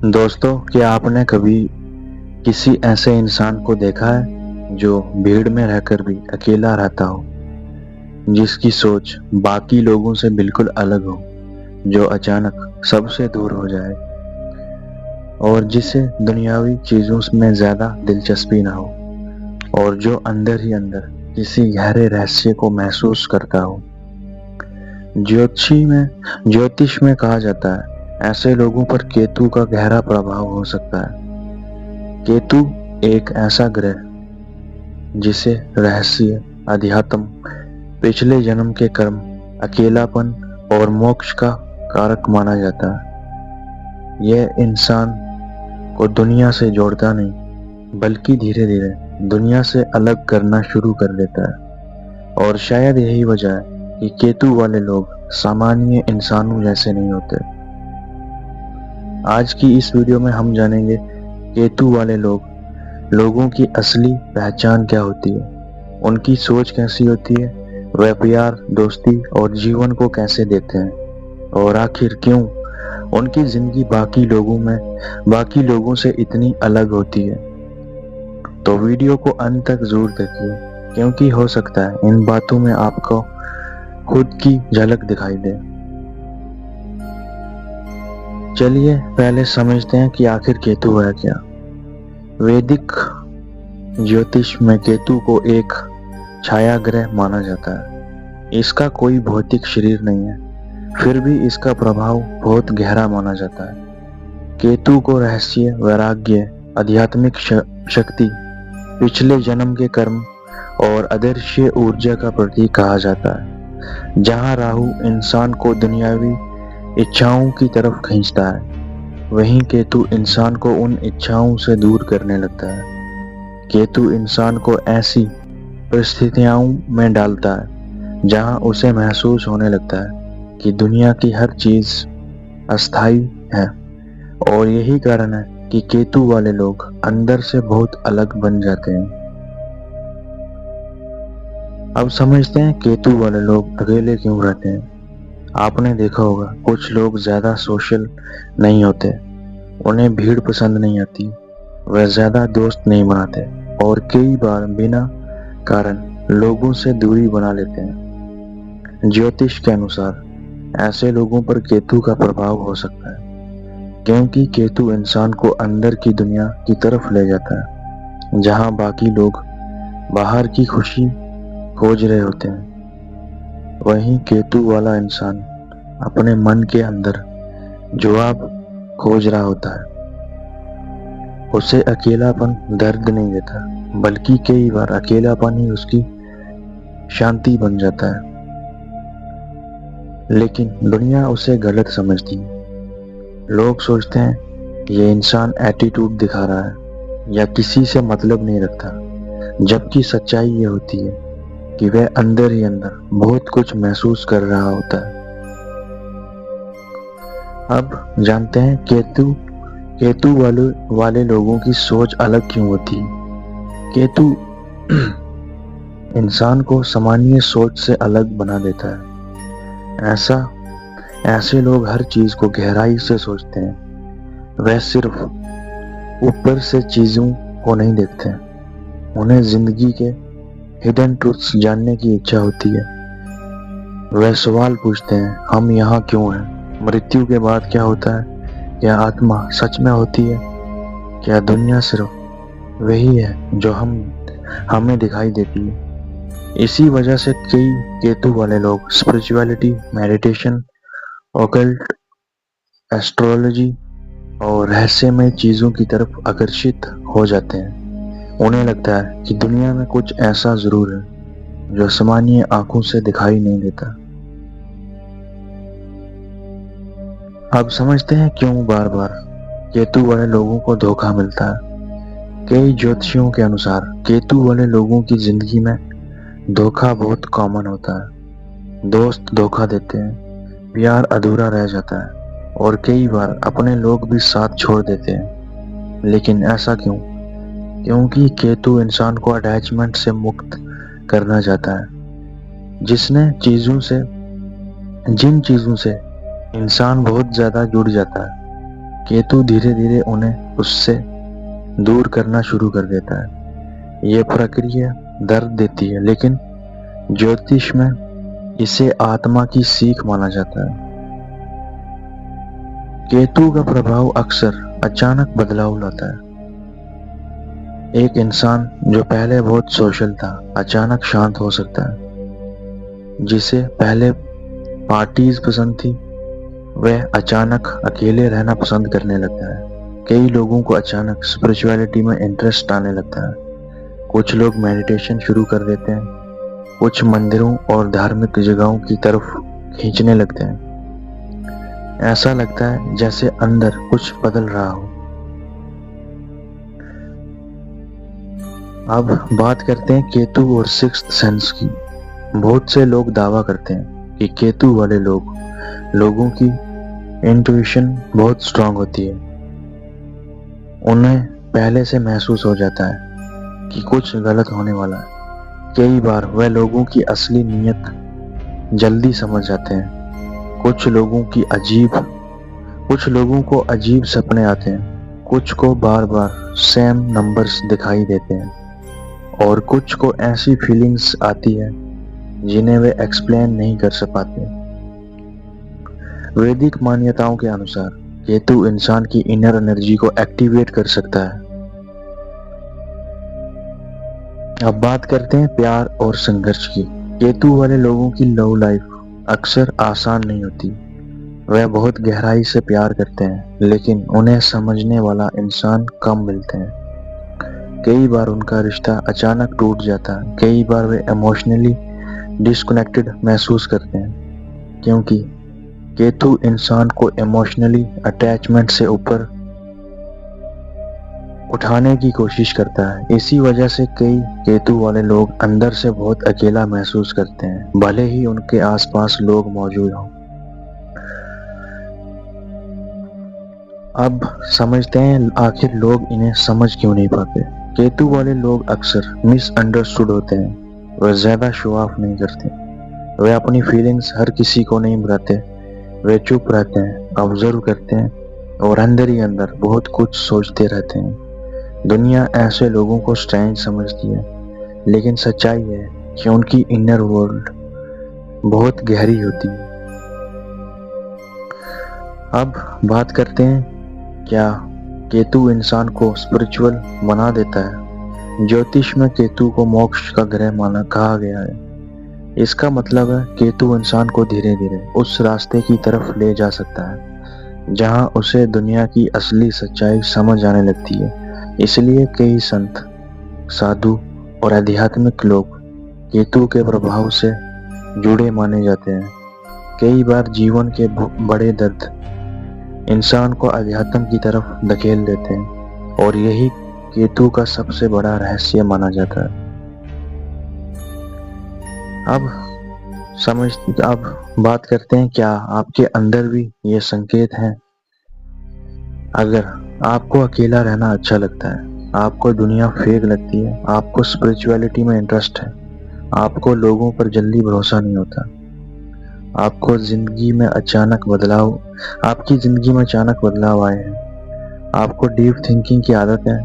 दोस्तों, क्या आपने कभी किसी ऐसे इंसान को देखा है जो भीड़ में रहकर भी अकेला रहता हो, जिसकी सोच बाकी लोगों से बिल्कुल अलग हो, जो अचानक सबसे दूर हो जाए और जिसे दुनियावी चीजों में ज्यादा दिलचस्पी ना हो और जो अंदर ही अंदर किसी गहरे रहस्य को महसूस करता हो। ज्योतिष में कहा जाता है ऐसे लोगों पर केतु का गहरा प्रभाव हो सकता है। केतु एक ऐसा ग्रह जिसे रहस्य, अध्यात्म, पिछले जन्म के कर्म, अकेलापन और मोक्ष का कारक माना जाता है। यह इंसान को दुनिया से जोड़ता नहीं, बल्कि धीरे धीरे दुनिया से अलग करना शुरू कर देता है। और शायद यही वजह है कि केतु वाले लोग सामान्य इंसानों जैसे नहीं होते। आज की इस वीडियो में हम जानेंगे केतु वाले लोगों की असली पहचान क्या होती है, उनकी सोच कैसी होती है, वह प्यार, दोस्ती और जीवन को कैसे देखते हैं, और आखिर क्यों उनकी जिंदगी बाकी लोगों से इतनी अलग होती है। तो वीडियो को अंत तक जरूर देखिए, क्योंकि हो सकता है इन बातों में आपको खुद की झलक दिखाई दे। चलिए पहले समझते हैं कि आखिर केतु है क्या। वैदिक ज्योतिष में केतु को एक छाया ग्रह माना जाता है। इसका कोई भौतिक शरीर नहीं है, फिर भी इसका प्रभाव बहुत गहरा माना जाता है। केतु को रहस्य, वैराग्य, आध्यात्मिक शक्ति, पिछले जन्म के कर्म और अदृश्य ऊर्जा का प्रतीक कहा जाता है। जहां राहु इंसान को दुनियावी इच्छाओं की तरफ खींचता है, वहीं केतु इंसान को उन इच्छाओं से दूर करने लगता है। केतु इंसान को ऐसी परिस्थितियों में डालता है जहां उसे महसूस होने लगता है कि दुनिया की हर चीज अस्थायी है, और यही कारण है कि केतु वाले लोग अंदर से बहुत अलग बन जाते हैं। अब समझते हैं केतु वाले लोग अकेले क्यों रहते हैं। आपने देखा होगा कुछ लोग ज्यादा सोशल नहीं होते, उन्हें भीड़ पसंद नहीं आती, वह ज्यादा दोस्त नहीं बनाते और कई बार बिना कारण लोगों से दूरी बना लेते हैं। ज्योतिष के अनुसार ऐसे लोगों पर केतु का प्रभाव हो सकता है, क्योंकि केतु इंसान को अंदर की दुनिया की तरफ ले जाता है, जहां बाकी लोग बाहर की खुशी खोज रहे होते हैं। वहीं केतु वाला इंसान अपने मन के अंदर जवाब खोज रहा होता है। उसे अकेलापन दर्द नहीं देता, बल्कि कई बार अकेलापन ही उसकी शांति बन जाता है। लेकिन दुनिया उसे गलत समझती है। लोग सोचते हैं ये इंसान एटीट्यूड दिखा रहा है या किसी से मतलब नहीं रखता, जबकि सच्चाई ये होती है कि वह अंदर ही अंदर बहुत कुछ महसूस कर रहा होता है। अब जानते हैं केतु वाले लोगों की सोच अलग क्यों होती है। केतु इंसान को सामान्य सोच से अलग बना देता है। ऐसे लोग हर चीज को गहराई से सोचते हैं। वह सिर्फ ऊपर से चीजों को नहीं देखते, उन्हें जिंदगी के हिडन ट्रूथ्स जानने की इच्छा होती है। वह सवाल पूछते हैं, हम यहाँ क्यों हैं? मृत्यु के बाद क्या होता है? क्या आत्मा सच में होती है? क्या दुनिया सिर्फ वही है जो हमें दिखाई देती है? इसी वजह से कई केतु वाले लोग स्पिरिचुअलिटी, मेडिटेशन, ऑकल्ट, एस्ट्रोलॉजी और रहस्यमय चीजों की तरफ आकर्षित हो जाते हैं। उन्हें लगता है कि दुनिया में कुछ ऐसा जरूर है जो सामान्य आंखों से दिखाई नहीं देता। अब समझते हैं क्यों बार बार केतु वाले लोगों को धोखा मिलता है। कई ज्योतिषियों के अनुसार केतु वाले लोगों की जिंदगी में धोखा बहुत कॉमन होता है। दोस्त धोखा देते हैं, प्यार अधूरा रह जाता है और कई बार अपने लोग भी साथ छोड़ देते हैं। लेकिन ऐसा क्यों? क्योंकि केतु इंसान को अटैचमेंट से मुक्त करना चाहता है। जिन चीजों से इंसान बहुत ज्यादा जुड़ जाता है, केतु धीरे धीरे उन्हें उससे दूर करना शुरू कर देता है। यह प्रक्रिया दर्द देती है, लेकिन ज्योतिष में इसे आत्मा की सीख माना जाता है। केतु का प्रभाव अक्सर अचानक बदलाव लाता है। एक इंसान जो पहले बहुत सोशल था अचानक शांत हो सकता है। जिसे पहले पार्टीज पसंद थी वह अचानक अकेले रहना पसंद करने लगता है। कई लोगों को अचानक स्पिरिचुअलिटी में इंटरेस्ट आने लगता है। कुछ लोग मेडिटेशन शुरू कर देते हैं, कुछ मंदिरों और धार्मिक जगहों की तरफ खींचने लगते हैं। ऐसा लगता है जैसे अंदर कुछ बदल रहा हो। अब बात करते हैं केतु और सिक्स्थ सेंस की। बहुत से लोग दावा करते हैं कि केतु वाले लोगों की इंट्यूशन बहुत स्ट्रांग होती है। उन्हें पहले से महसूस हो जाता है कि कुछ गलत होने वाला है। कई बार वह लोगों की असली नीयत जल्दी समझ जाते हैं। कुछ लोगों को अजीब सपने आते हैं, कुछ को बार बार सेम नंबर्स दिखाई देते हैं और कुछ को ऐसी फीलिंग्स आती है जिन्हें वे एक्सप्लेन नहीं कर पाते। वैदिक मान्यताओं के अनुसार केतु इंसान की इनर एनर्जी को एक्टिवेट कर सकता है। अब बात करते हैं प्यार और संघर्ष की। केतु वाले लोगों की लव लाइफ अक्सर आसान नहीं होती। वह बहुत गहराई से प्यार करते हैं, लेकिन उन्हें समझने वाला इंसान कम मिलते हैं। कई बार उनका रिश्ता अचानक टूट जाता है। कई बार वे इमोशनली डिस्कनेक्टेड महसूस करते हैं, क्योंकि केतु इंसान को इमोशनली अटैचमेंट से ऊपर उठाने की कोशिश करता है। इसी वजह से कई केतु वाले लोग अंदर से बहुत अकेला महसूस करते हैं, भले ही उनके आसपास लोग मौजूद हों। अब समझते हैं आखिर लोग इन्हें समझ क्यों नहीं पाते। केतु वाले लोग अक्सर मिसअंडरस्टूड होते हैं। वे ज्यादा शो ऑफ नहीं करते, वे अपनी फीलिंग्स हर किसी को नहीं बताते। वे चुप रहते हैं, ऑब्जर्व करते हैं और अंदर ही अंदर बहुत कुछ सोचते रहते हैं। दुनिया ऐसे लोगों को स्ट्रेंज समझती है, लेकिन सच्चाई है कि उनकी इनर वर्ल्ड बहुत गहरी होती है। अब बात करते हैं क्या केतु इंसान को स्पिरिचुअल बना देता है। ज्योतिष में केतु को मोक्ष का ग्रह कहा गया है। इसका मतलब है केतु इंसान को धीरे धीरे उस रास्ते की तरफ ले जा सकता है जहां उसे दुनिया की असली सच्चाई समझ आने लगती है। इसलिए कई संत, साधु और आध्यात्मिक लोग केतु के प्रभाव से जुड़े माने जाते हैं। कई बार जीवन के बड़े दर्द इंसान को अध्यात्म की तरफ धकेल देते हैं और यही केतु का सबसे बड़ा रहस्य माना जाता है। अब बात करते हैं क्या आपके अंदर भी ये संकेत हैं। अगर आपको अकेला रहना अच्छा लगता है, आपको दुनिया फेक लगती है, आपको स्पिरिचुअलिटी में इंटरेस्ट है, आपको लोगों पर जल्दी भरोसा नहीं होता, आपकी जिंदगी में अचानक बदलाव आए हैं, आपको डीप थिंकिंग की आदत है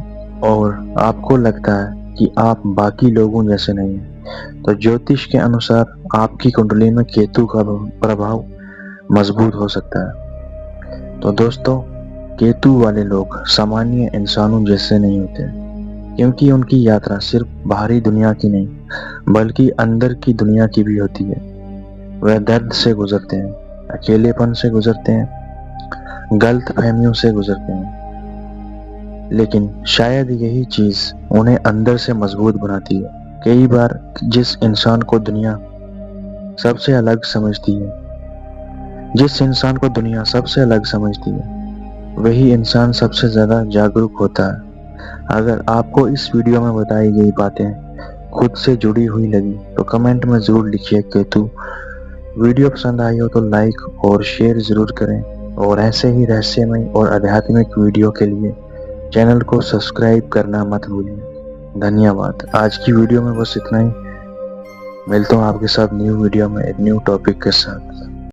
और आपको लगता है कि आप बाकी लोगों जैसे नहीं हैं, तो ज्योतिष के अनुसार आपकी कुंडली में केतु का प्रभाव मजबूत हो सकता है। तो दोस्तों, केतु वाले लोग सामान्य इंसानों जैसे नहीं होते, क्योंकि उनकी यात्रा सिर्फ बाहरी दुनिया की नहीं बल्कि अंदर की दुनिया की भी होती है। वह दर्द से गुजरते हैं, अकेलेपन से गुजरते हैं, गलत फहमियों से गुजरते हैं, लेकिन शायद यही चीज उन्हें अंदर से मजबूत बनाती है। कई बार जिस इंसान को दुनिया सबसे अलग समझती है वही इंसान सबसे ज्यादा जागरूक होता है। अगर आपको इस वीडियो में बताई गई बातें खुद से जुड़ी हुई लगी तो कमेंट में जरूर लिखिए केतु। वीडियो पसंद आई हो तो लाइक और शेयर जरूर करें और ऐसे ही रहस्यमय और आध्यात्मिक वीडियो के लिए चैनल को सब्सक्राइब करना मत भूलिए। धन्यवाद। आज की वीडियो में बस इतना ही। मिलता हूँ आपके साथ न्यू वीडियो में एक न्यू टॉपिक के साथ।